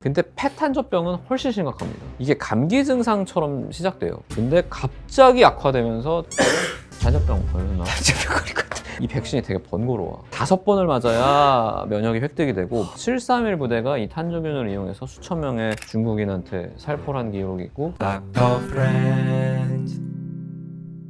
근데 폐탄저병은 훨씬 심각합니다. 이게 감기 증상처럼 시작돼요. 근데 갑자기 악화되면서 탄저병 걸렸나? 탄저병 걸릴 것 같아. 이 백신이 되게 번거로워. 5번을 맞아야 면역이 획득이 되고 731 부대가 이 탄저균을 이용해서 수천 명의 중국인한테 살포를 한 기록이 있고. 닥터 프렌즈.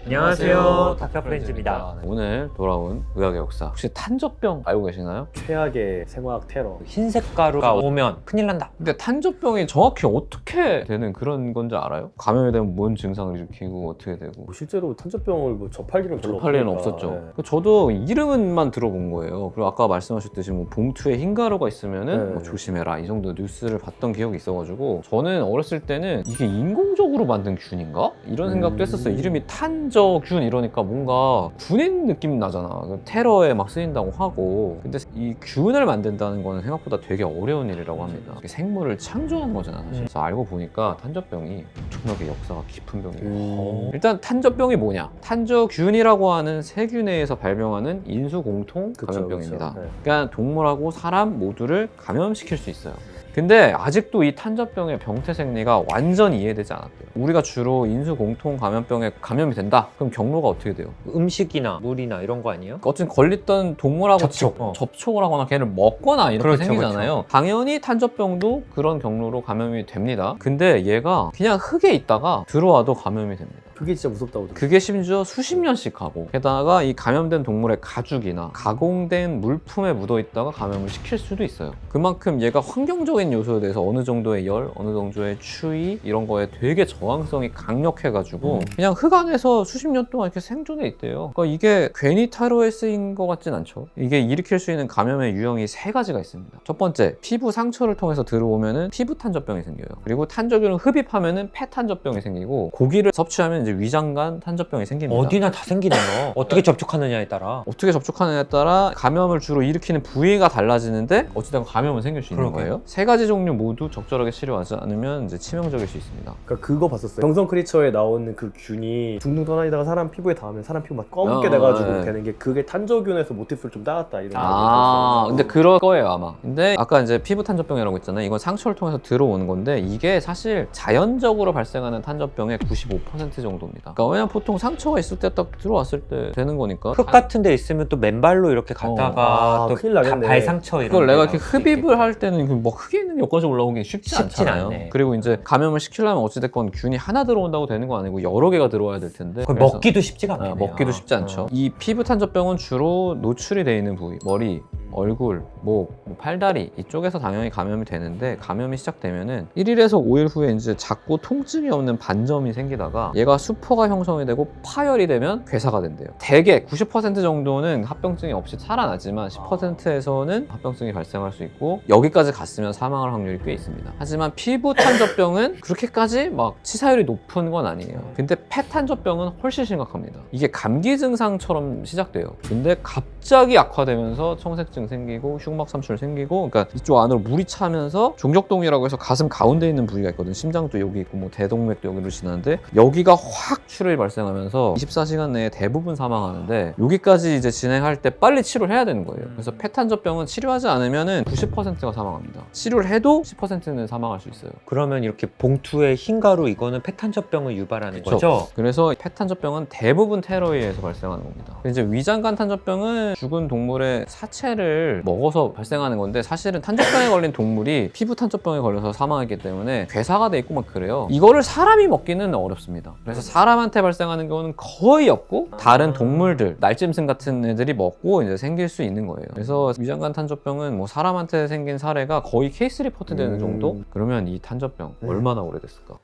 안녕하세요, 닥터 프렌즈입니다. 오늘 돌아온 의학의 역사. 혹시 탄저병 알고 계시나요? 최악의 생화학 테러. 흰색 가루가 오면 큰일 난다. 근데 탄저병이 정확히 어떻게 되는 그런 건지 알아요? 감염이 되면 뭔 증상을 일으키고 어떻게 되고? 실제로 탄저병을 접할 일은 별로 접할 일은 없으니까. 없었죠. 네. 저도 이름만 들어본 거예요. 그리고 아까 말씀하셨듯이 뭐 봉투에 흰 가루가 있으면은 네. 뭐 조심해라 이 정도 뉴스를 봤던 기억이 있어가지고 저는 어렸을 때는 이게 인공적으로 만든 균인가? 이런 생각도 했었어요. 이름이 탄저균 이러니까 뭔가 군인 느낌 나잖아. 테러에 막 쓰인다고 하고. 근데 이 균을 만든다는 거는 생각보다 되게 어려운 일이라고 합니다. 이게 생물을 창조하는 거잖아 사실. 그래서 알고 보니까 탄저병이 엄청나게 역사가 깊은 병이에요. 일단 탄저병이 뭐냐? 탄저균이라고 하는 세균내에서 발병하는 인수공통 감염병입니다. 그쵸. 네. 그러니까 동물하고 사람 모두를 감염시킬 수 있어요. 근데 아직도 이 탄저병의 병태 생리가 완전히 이해되지 않았대요. 우리가 주로 인수공통 감염병에 감염이 된다? 그럼 경로가 어떻게 돼요? 음식이나 물이나 이런 거 아니에요? 어쨌든 걸렸던 동물하고 접촉을 하거나 걔를 먹거나 이렇게 그렇죠, 생기잖아요. 당연히 탄저병도 그런 경로로 감염이 됩니다. 근데 얘가 그냥 흙에 있다가 들어와도 감염이 됩니다. 그게 진짜 무섭다고 들었어요. 그게 심지어 수십 년씩 하고, 게다가 이 감염된 동물의 가죽이나 가공된 물품에 묻어있다가 감염을 시킬 수도 있어요. 그만큼 얘가 환경적인 요소에 대해서 어느 정도의 열, 어느 정도의 추위 이런 거에 되게 저항성이 강력해가지고 그냥 흙 안에서 수십 년 동안 이렇게 생존해 있대요. 그러니까 이게 괜히 타로에 쓰인 것 같진 않죠. 이게 일으킬 수 있는 감염의 유형이 3가지가 있습니다. 첫 번째, 피부 상처를 통해서 들어오면은 피부 탄저병이 생겨요. 그리고 탄저균을 흡입하면은 폐탄저병이 생기고, 고기를 섭취하면 이제 위장관 탄저병이 생깁니다. 어디나 다 생기는 거. 어떻게 접촉하느냐에 따라. 어떻게 접촉하느냐에 따라 감염을 주로 일으키는 부위가 달라지는데 어찌됐건 감염은 생길 수 있는 그러게요. 거예요. 3가지 종류 모두 적절하게 치료하지 않으면 이제 치명적일 수 있습니다. 그러니까 그거 봤었어요. 정성 크리처에 나오는 그 균이 둥둥 떠다니다가 사람 피부에 닿으면 사람 피부 막 검게 돼가지고 네. 되는 게, 그게 탄저균에서 모티프를 좀 따왔다 이런 근데 그럴 거예요 아마. 근데 아까 이제 피부 탄저병이라고 했잖아요. 이건 상처를 통해서 들어오는 건데 이게 사실 자연적으로 발생하는 탄저병의 95% 정도입니다. 그러니까 왜냐면 보통 상처가 있을 때 딱 들어왔을 때 되는 거니까. 흙 같은 데 있으면 또 맨발로 이렇게 갔다가 또 큰일 나겠네. 발 상처 이런 그걸 내가 데 이렇게 나올 수도 흡입을 있겠다. 할 때는 뭐 흙에 있는 여기까지 올라오기 쉽지 쉽진 않잖아요. 않네. 그리고 이제 감염을 시키려면 어찌됐건 균이 하나 들어온다고 되는 거 아니고 여러 개가 들어와야 될 텐데. 그걸 그래서 먹기도 쉽지가 않네요. 먹기도 쉽지 않죠. 이 피부 탄저병은 주로 노출이 돼 있는 부위, 머리, 얼굴, 목, 팔다리 이쪽에서 당연히 감염이 되는데, 감염이 시작되면은 1일에서 5일 후에 이제 작고 통증이 없는 반점이 생기다가 얘가 수포가 형성이 되고 파열이 되면 괴사가 된대요. 대개 90% 정도는 합병증이 없이 살아나지만 10%에서는 합병증이 발생할 수 있고, 여기까지 갔으면 사망할 확률이 꽤 있습니다. 하지만 피부 탄저병은 그렇게까지 막 치사율이 높은 건 아니에요. 근데 폐탄저병은 훨씬 심각합니다. 이게 감기 증상처럼 시작돼요. 근데 갑자기 악화되면서 청색증 생기고 흉막 삼출 생기고, 그러니까 이쪽 안으로 물이 차면서 종격동이라고 해서 가슴 가운데 있는 부위가 있거든. 심장도 여기 있고 뭐 대동맥도 여기로 지나는데 여기가 확 출혈이 발생하면서 24시간 내에 대부분 사망하는데, 여기까지 이제 진행할 때 빨리 치료를 해야 되는 거예요. 그래서 폐탄저병은 치료하지 않으면은 90%가 사망합니다. 치료를 해도 10%는 사망할 수 있어요. 그러면 이렇게 봉투에 흰 가루 이거는 폐탄저병을 유발하는 그쵸. 거죠? 그래서 폐탄저병은 대부분 테러에 의해서 발생하는 겁니다. 이제 위장관 탄저병은 죽은 동물의 사체를 먹어서 발생하는 건데, 사실은 탄저병에 걸린 동물이 피부 탄저병에 걸려서 사망했기 때문에 괴사가 돼 있고 막 그래요. 이거를 사람이 먹기는 어렵습니다. 그래서 사람한테 발생하는 경우는 거의 없고, 다른 동물들, 날짐승 같은 애들이 먹고 이제 생길 수 있는 거예요. 그래서 위장관 탄저병은 뭐 사람한테 생긴 사례가 거의 케이스 리포트 되는 정도? 그러면 이 탄저병 얼마나 오래됐을까?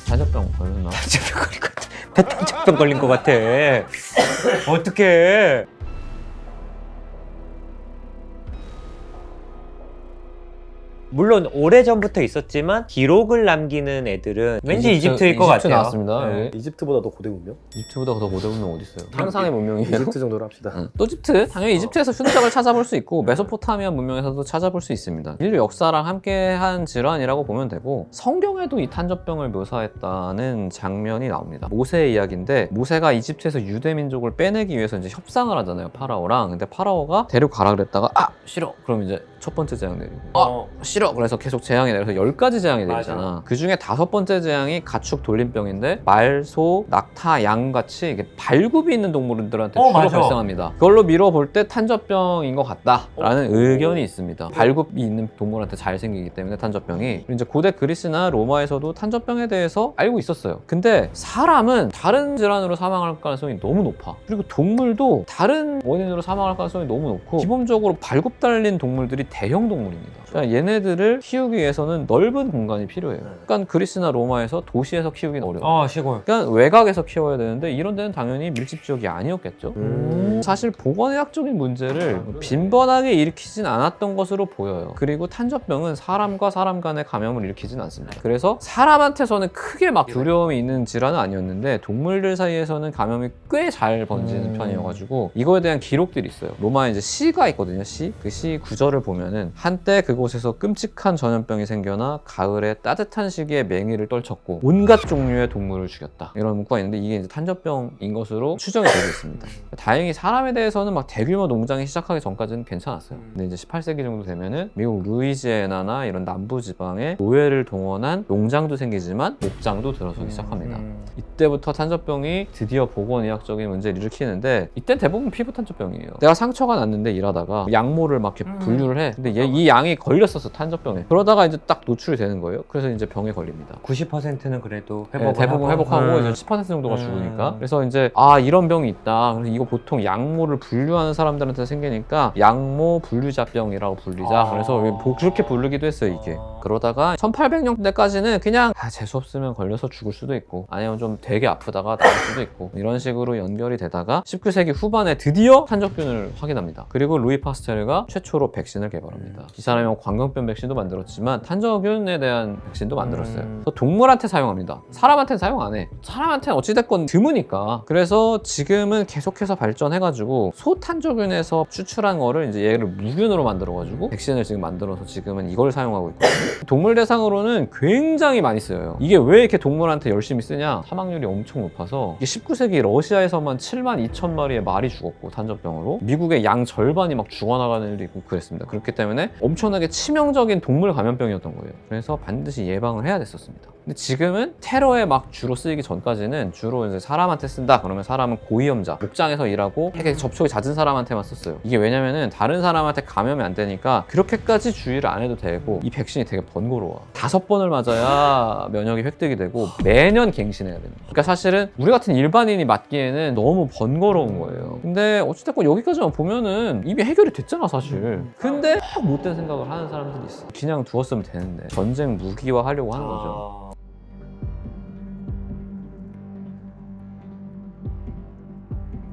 탄저병 걸렸나? 탄저병 걸린 것 같아. 폐탄저병 걸린 것 같아. 어떡해. 물론 오래전부터 있었지만 기록을 남기는 애들은 왠지 이집트일 것 이집트 같아요. 나왔습니다. 네. 네. 이집트보다 더 고대 문명? 이집트보다 더 고대 문명 어디 있어요? 상상의 문명이에요. 이집트 정도로 합시다. 또 이집트? 당연히 이집트에서 흔적을 찾아볼 수 있고 메소포타미아 문명에서도 찾아볼 수 있습니다. 인류 역사랑 함께한 질환이라고 보면 되고, 성경에도 이 탄저병을 묘사했다는 장면이 나옵니다. 모세의 이야기인데, 모세가 이집트에서 유대 민족을 빼내기 위해서 이제 협상을 하잖아요, 파라오랑. 근데 파라오가 데리고 가라 그랬다가 싫어. 그럼 이제 첫 번째 재앙 내리고 싫어. 싫어. 그래서 계속 재앙이 내려서 10가지 재앙이 내리잖아. 맞아. 그 중에 5번째 재앙이 가축 돌림병인데 말, 소, 낙타, 양 같이 이게 발굽이 있는 동물들한테 주로 맞아. 발생합니다. 그걸로 미뤄볼 때 탄저병인 것 같다라는 의견이 있습니다. 발굽이 있는 동물한테 잘 생기기 때문에 탄저병이. 그리고 이제 고대 그리스나 로마에서도 탄저병에 대해서 알고 있었어요. 근데 사람은 다른 질환으로 사망할 가능성이 너무 높아. 그리고 동물도 다른 원인으로 사망할 가능성이 너무 높고, 기본적으로 발굽 달린 동물들이 대형 동물입니다. 그러니까 얘네들을 키우기 위해서는 넓은 공간이 필요해요. 그러니까 그리스나 로마에서 도시에서 키우기는 어려워. 시골. 그러니까 외곽에서 키워야 되는데 이런 데는 당연히 밀집 지역이 아니었겠죠. 사실 보건의학적인 문제를 빈번하게 일으키진 않았던 것으로 보여요. 그리고 탄저병은 사람과 사람 간의 감염을 일으키진 않습니다. 그래서 사람한테서는 크게 막 두려움이 있는 질환은 아니었는데 동물들 사이에서는 감염이 꽤 잘 번지는 편이어가지고 이거에 대한 기록들이 있어요. 로마에 이제 시가 있거든요. 시. 그 시 구절을 보면은 한때 그곳에서 끔찍한 전염병이 생겨나 가을에 따뜻한 시기에 맹위를 떨쳤고 온갖 종류의 동물을 죽였다. 이런 문구가 있는데 이게 이제 탄저병인 것으로 추정이 되고 있습니다. 다행히 사람에 대해서는 막 대규모 농장이 시작하기 전까지는 괜찮았어요. 근데 이제 18세기 정도 되면은 미국 루이지애나나 이런 남부 지방에 노예를 동원한 농장도 생기지만 목장도 들어서기 시작합니다. 이때부터 탄저병이 드디어 보건의학적인 문제를 일으키는데, 이땐 대부분 피부 탄저병이에요. 내가 상처가 났는데 일하다가 양모를 막 이렇게 분류를 해. 근데 이 양이 걸렸었어, 탄저병에. 그러다가 이제 딱 노출이 되는 거예요. 그래서 이제 병에 걸립니다. 90%는 그래도 네, 회복을 대부분 회복하고 이제 10% 정도가 죽으니까. 그래서 이제 이런 병이 있다. 그래서 이거 보통 양모를 분류하는 사람들한테 생기니까 양모 분류자병이라고 불리자. 그래서 그렇게 부르기도 했어요, 이게. 그러다가 1800년대까지는 그냥 재수 없으면 걸려서 죽을 수도 있고, 아니면 좀 되게 아프다가 나을 수도 있고, 이런 식으로 연결이 되다가 19세기 후반에 드디어 탄저균을 확인합니다. 그리고 루이 파스테르가 최초로 백신을 개발합니다. 이 사람이 광견병 백신도 만들었지만 탄저균에 대한 백신도 만들었어요. 그래서 동물한테 사용합니다. 사람한테는 사용 안 해. 사람한테는 어찌됐건 드무니까. 그래서 지금은 계속해서 발전해가지고 소탄저균에서 추출한 거를 이제 얘를 무균으로 만들어가지고 백신을 지금 만들어서 지금은 이걸 사용하고 있거든요. 동물 대상으로는 굉장히 많이 쓰여요. 이게 왜 이렇게 동물한테 열심히 쓰냐? 사망률이 엄청 높아서 이게 19세기 러시아에서만 7만 2천 마리의 말이 죽었고, 탄저병으로 미국의 양 절반이 막 죽어나가는 일도 있고 그랬습니다. 그렇기 때문에 엄청나게 치명적인 동물 감염병이었던 거예요. 그래서 반드시 예방을 해야 됐었습니다. 근데 지금은 테러에 막 주로 쓰이기 전까지는 주로 이제 사람한테 쓴다 그러면 사람은 고위험자, 목장에서 일하고 되게 접촉이 잦은 사람한테만 썼어요. 이게 왜냐면은 다른 사람한테 감염이 안 되니까 그렇게까지 주의를 안 해도 되고, 이 백신이 되게 번거로워. 5번을 맞아야 면역이 획득이 되고 매년 갱신해야 됩니다. 그러니까 사실은 우리 같은 일반인이 맞기에는 너무 번거로운 거예요. 근데 어찌됐건 여기까지만 보면은 이미 해결이 됐잖아, 사실. 근데 못된 생각을 하는 사람들이 있어. 그냥 두었으면 되는데 전쟁 무기화 하려고 하는 거죠.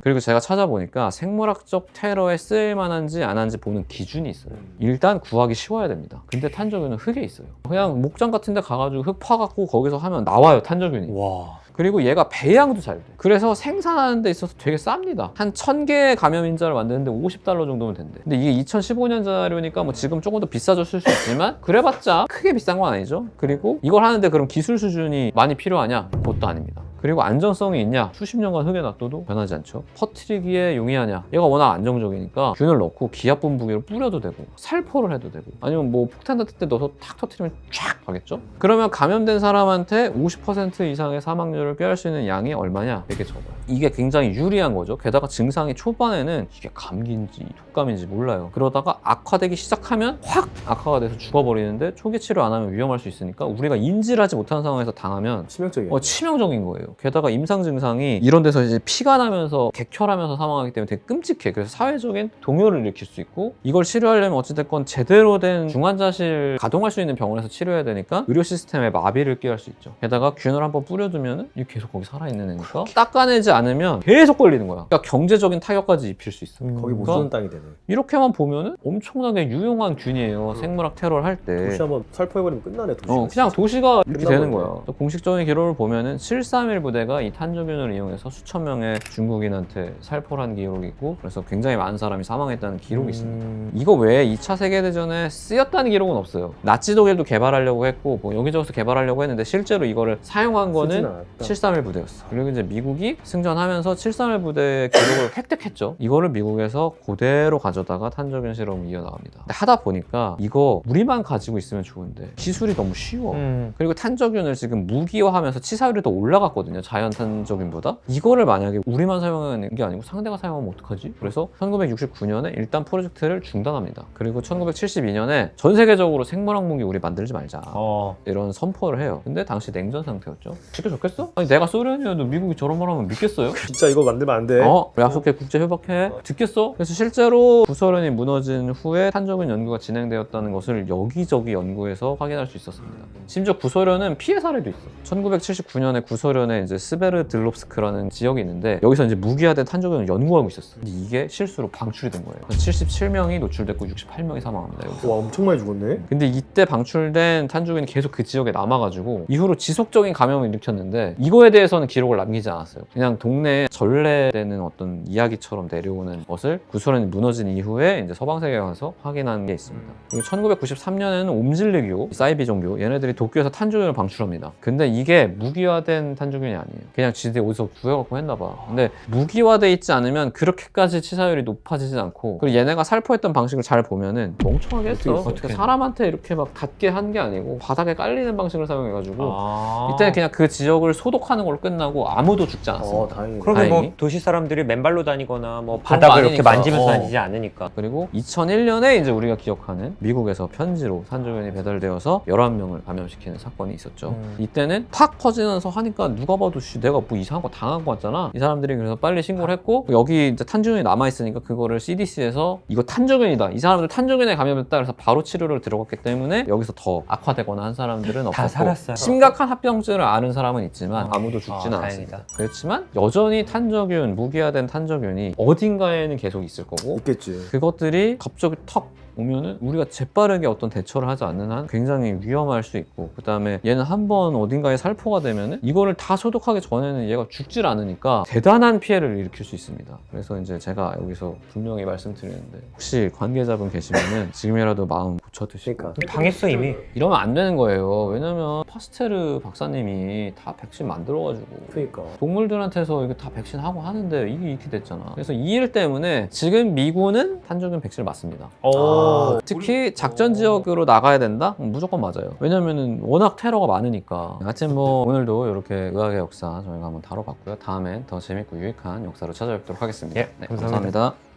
그리고 제가 찾아보니까 생물학적 테러에 쓰일만한지 안 한지 보는 기준이 있어요. 일단 구하기 쉬워야 됩니다. 근데 탄저균은 흙에 있어요. 그냥 목장 같은 데 가가지고 흙 파갖고 거기서 하면 나와요, 탄저균이. 와. 그리고 얘가 배양도 잘 돼. 그래서 생산하는 데 있어서 되게 쌉니다. 한 1000개의 감염인자를 만드는데 $50 정도면 된대. 근데 이게 2015년 자료니까 뭐 지금 조금 더 비싸졌을 수 있지만 그래봤자 크게 비싼 건 아니죠. 그리고 이걸 하는데 그럼 기술 수준이 많이 필요하냐? 그것도 아닙니다. 그리고 안정성이 있냐? 수십 년간 흙에 놔둬도 변하지 않죠. 퍼뜨리기에 용이하냐? 얘가 워낙 안정적이니까 균을 넣고 기압 분무기로 뿌려도 되고 살포를 해도 되고, 아니면 뭐 폭탄 같은 때 넣어서 탁 터뜨리면 쫙 가겠죠? 그러면 감염된 사람한테 50% 이상의 사망률을 꾀할 수 있는 양이 얼마냐? 되게 적어요. 이게 굉장히 유리한 거죠. 게다가 증상이 초반에는 이게 감기인지 독감인지 몰라요. 그러다가 악화되기 시작하면 확 악화가 돼서 죽어버리는데 초기 치료 안 하면 위험할 수 있으니까 우리가 인지를 하지 못한 상황에서 당하면 치명적이에요. 치명적인 거예요. 게다가 임상 증상이 이런 데서 이제 피가 나면서 객혈하면서 사망하기 때문에 되게 끔찍해. 그래서 사회적인 동요를 일으킬 수 있고, 이걸 치료하려면 어찌됐건 제대로 된 중환자실 가동할 수 있는 병원에서 치료해야 되니까 의료 시스템에 마비를 끼할 수 있죠. 게다가 균을 한번 뿌려두면은 이게 계속 거기 살아있는 애니까 닦아내지 않으면 계속 걸리는 거야. 그러니까 경제적인 타격까지 입힐 수 있어. 거기 못 쓰는 땅이 되네. 이렇게만 보면은 엄청나게 유용한 균이에요. 생물학 테러를 할 때. 도시 한번 살포해버리면 끝나네, 도시가. 그냥 도시가 이렇게 되는 거네. 거야. 공식적인 기록을 보면은 731 부대가 이 탄저균을 이용해서 수천 명의 중국인한테 살포를 한 기록이 있고, 그래서 굉장히 많은 사람이 사망했다는 기록이 있습니다. 이거 외에 2차 세계대전에 쓰였다는 기록은 없어요. 나치 독일도 개발하려고 했고 뭐 여기저기서 개발하려고 했는데 실제로 이거를 사용한 거는 731 부대였어. 그리고 이제 미국이 승전 하면서 731 부대의 기록을 획득했죠. 이거를 미국에서 그대로 가져다가 탄저균 실험을 이어나갑니다. 근데 하다 보니까 이거 우리만 가지고 있으면 좋은데 기술이 너무 쉬워. 그리고 탄저균을 지금 무기화하면서 치사율이 더 올라갔거든요. 자연 탄저균보다. 이거를 만약에 우리만 사용하는 게 아니고 상대가 사용하면 어떡하지? 그래서 1969년에 일단 프로젝트를 중단합니다. 그리고 1972년에 전 세계적으로 생물학 무기 우리 만들지 말자. 이런 선포를 해요. 근데 당시 냉전 상태였죠. 쉽게 좋겠어? 아니 내가 소련이어도 미국이 저런 말 하면 믿겠어요? 진짜 이거 만들면 안 돼. 약속해 국제 협약해. 듣겠어? 그래서 실제로 구소련이 무너진 후에 탄저균 연구가 진행되었다는 것을 여기저기 연구에서 확인할 수 있었습니다. 심지어 구소련은 피해 사례도 있어. 1979년에 구소련에 이제 스베르들롭스크라는 지역이 있는데 여기서 이제 무기화된 탄저균을 연구하고 있었어. 근데 이게 실수로 방출이 된 거예요. 77명이 노출됐고 68명이 사망합니다. 여기서. 와, 엄청 많이 죽었네. 근데 이때 방출된 탄저균이 계속 그 지역에 남아가지고 이후로 지속적인 감염을 일으켰는데 이거에 대해서는 기록을 남기지 않았어요. 그냥 동네에 전래되는 어떤 이야기처럼 내려오는 것을 구소련이 무너진 이후에 이제 서방 세계에 가서 확인한 게 있습니다. 그리고 1993년에는 옴질리교, 사이비종교 얘네들이 도쿄에서 탄저균을 방출합니다. 근데 이게 무기화된 탄저균이 아니에요. 그냥 지들이 어디서 구해갖고 했나 봐. 근데 무기화돼 있지 않으면 그렇게까지 치사율이 높아지진 않고 그리고 얘네가 살포했던 방식을 잘 보면은 멍청하게 했어. 어떻게 사람한테 이렇게 막 닿게 한 게 아니고 바닥에 깔리는 방식을 사용해가지고 이때 그냥 그 지역을 소독하는 걸로 끝나고 아무도 죽지 않았어요. 다행이다. 그러면 뭐 다행히. 도시 사람들이 맨발로 다니거나 뭐 그런 거 바닥을 이렇게 아니니까. 만지면서 다니지 않으니까. 그리고 2001년에 이제 우리가 기억하는 미국에서 편지로 탄저균이 배달되어서 11명을 감염시키는 사건이 있었죠. 이때는 팍 퍼지면서 하니까 누가 봐도 내가 뭐 이상한 거 당한 거 같잖아. 이 사람들이 그래서 빨리 신고를 했고 여기 이제 탄저균이 남아있으니까 그거를 CDC에서 이거 탄저균이다. 이 사람들 탄저균에 감염됐다. 그래서 바로 치료를 들어갔기 때문에 여기서 더 악화되거나 한 사람들은 없었고 살았어요. 심각한 합병증을 앓은 사람은 있지만 아무도 죽지는 않았습니다. 다행이다. 그렇지만 여전히 탄저균, 무기화된 탄저균이 어딘가에는 계속 있을 거고 있겠지. 그것들이 갑자기 턱 오면은 우리가 재빠르게 어떤 대처를 하지 않는 한 굉장히 위험할 수 있고 그 다음에 얘는 한번 어딘가에 살포가 되면은 이거를 다 소독하기 전에는 얘가 죽질 않으니까 대단한 피해를 일으킬 수 있습니다. 그래서 이제 제가 여기서 분명히 말씀드리는데 혹시 관계자분 계시면은 지금이라도 마음 고쳐드시고 그러니까. 당했어 이미. 이러면 안 되는 거예요. 왜냐면 파스테르 박사님이 다 백신 만들어가지고 그러니까. 동물들한테서 이거 다 백신하고 하는데 이게 이렇게 됐잖아. 그래서 이 일 때문에 지금 미군은 탄저균 백신을 맞습니다. 특히 작전 지역으로 나가야 된다? 무조건 맞아요. 왜냐면은 워낙 테러가 많으니까. 하여튼 뭐 오늘도 이렇게 의학의 역사 저희가 한번 다뤄봤고요. 다음엔 더 재밌고 유익한 역사로 찾아뵙도록 하겠습니다. 예, 감사합니다. 감사합니다.